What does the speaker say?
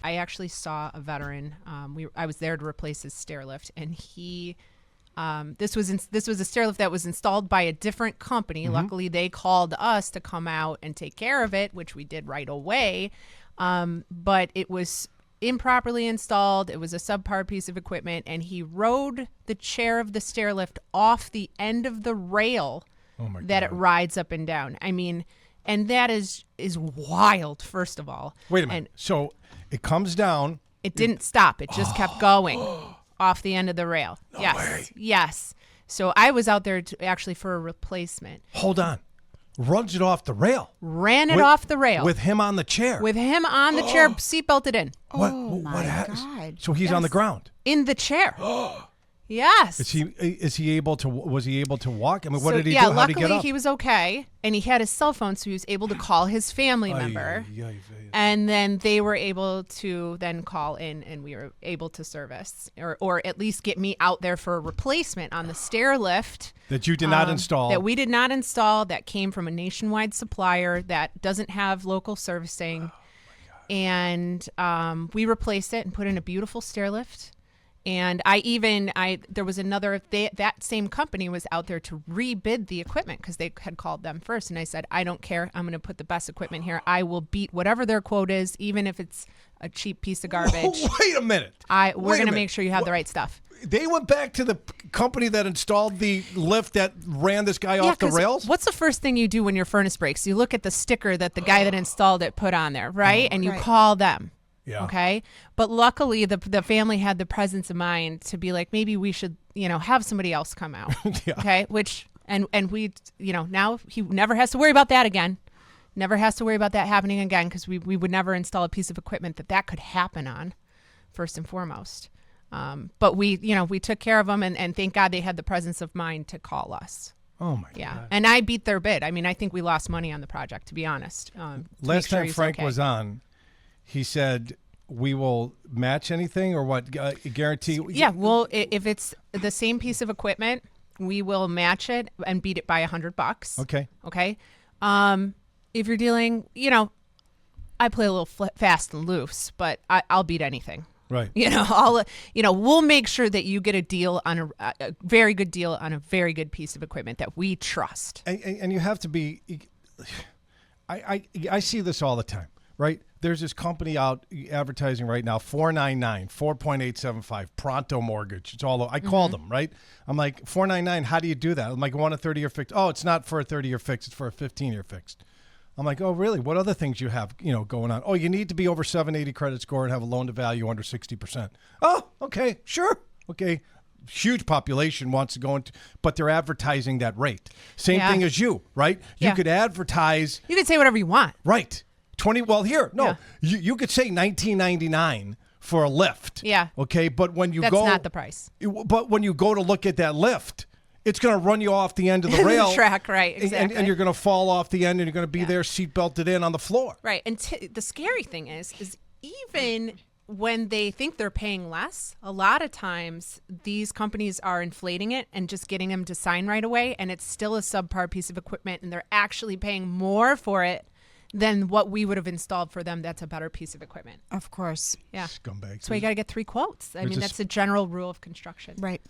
I actually saw a veteran. I was there to replace his stair lift, and he. This was a stair lift that was installed by a different company. Luckily, they called us to come out and take care of it, which we did right away. But it was improperly installed. It was a subpar piece of equipment, and he rode the chair of the stair lift off the end of the rail that it rides up and down. I mean, and that is wild, first of all. Wait a minute. And so it comes down. It didn't stop. It just kept going off the end of the rail. No yes. way. Yes. So I was out there actually for a replacement. Hold on. Runs it off the rail. Ran it off the rail. With him on the chair. With him on the chair, seatbelted in. What my happens? God. So he's on the ground. In the chair. Yes. Was he able to walk? I mean, what So, did he yeah, do? How did he get luckily up? he was okay, and he had his cell phone, so he was able to call his family member. And then they were able to then call in, and we were able to service or at least get me out there for a replacement on the stair lift. That you did not install. That we did not install, that came from a nationwide supplier that doesn't have local servicing. And we replaced it and put in a beautiful stair lift. And there was another, that same company was out there to rebid the equipment because they had called them first. And I said, I don't care. I'm going to put the best equipment here. I will beat whatever their quote is, even if it's a cheap piece of garbage. Wait a minute. We're going to make sure you have the right stuff. They went back to the company that installed the lift that ran this guy off the rails? What's the first thing you do when your furnace breaks? You look at the sticker that the guy that installed it put on there, right? And you call them. Yeah. Okay. But luckily the family had the presence of mind to be like, maybe we should, have somebody else come out. Yeah. Okay. Which, and we, now he never has to worry about that again. Never has to worry about that happening again. Cause we would never install a piece of equipment that could happen on, first and foremost. But we took care of them and thank God they had the presence of mind to call us. Oh my God. And I beat their bid. I mean, I think we lost money on the project, to be honest. Last time Frank was on, he said, we will match anything or what? Guarantee? Yeah, well, if it's the same piece of equipment, we will match it and beat it by $100. Okay. Okay. If you're dealing, I play a little fast and loose, but I'll beat anything. Right. We'll make sure that you get a deal on a very good deal on a very good piece of equipment that we trust. And you have to be, I see this all the time, right? There's this company out advertising right now, 4.875, Pronto Mortgage. It's all, I called them, right? I'm like, 499, how do you do that? I'm like, I want a 30-year fixed. Oh, it's not for a 30-year fixed, it's for a 15-year fixed. I'm like, oh, really? What other things you have, going on? Oh, you need to be over 780 credit score and have a loan to value under 60%. Oh, okay, sure. Okay. Huge population wants to go into, but they're advertising that rate. Same thing as you, right? You could advertise. You can say whatever you want. Right. You could say $19.99 for a lift. Yeah. Okay, but when you That's not the price. But when you go to look at that lift, it's going to run you off the end of the rail. The track, right, exactly. And you're going to fall off the end and you're going to be there seat belted in on the floor. Right. And the scary thing is even when they think they're paying less, a lot of times these companies are inflating it and just getting them to sign right away, and it's still a subpar piece of equipment, and they're actually paying more for it than what we would have installed for them. That's a better piece of equipment. Of course. Yeah. Scumbags. So you got to get 3 quotes. I mean, that's a general rule of construction. Right.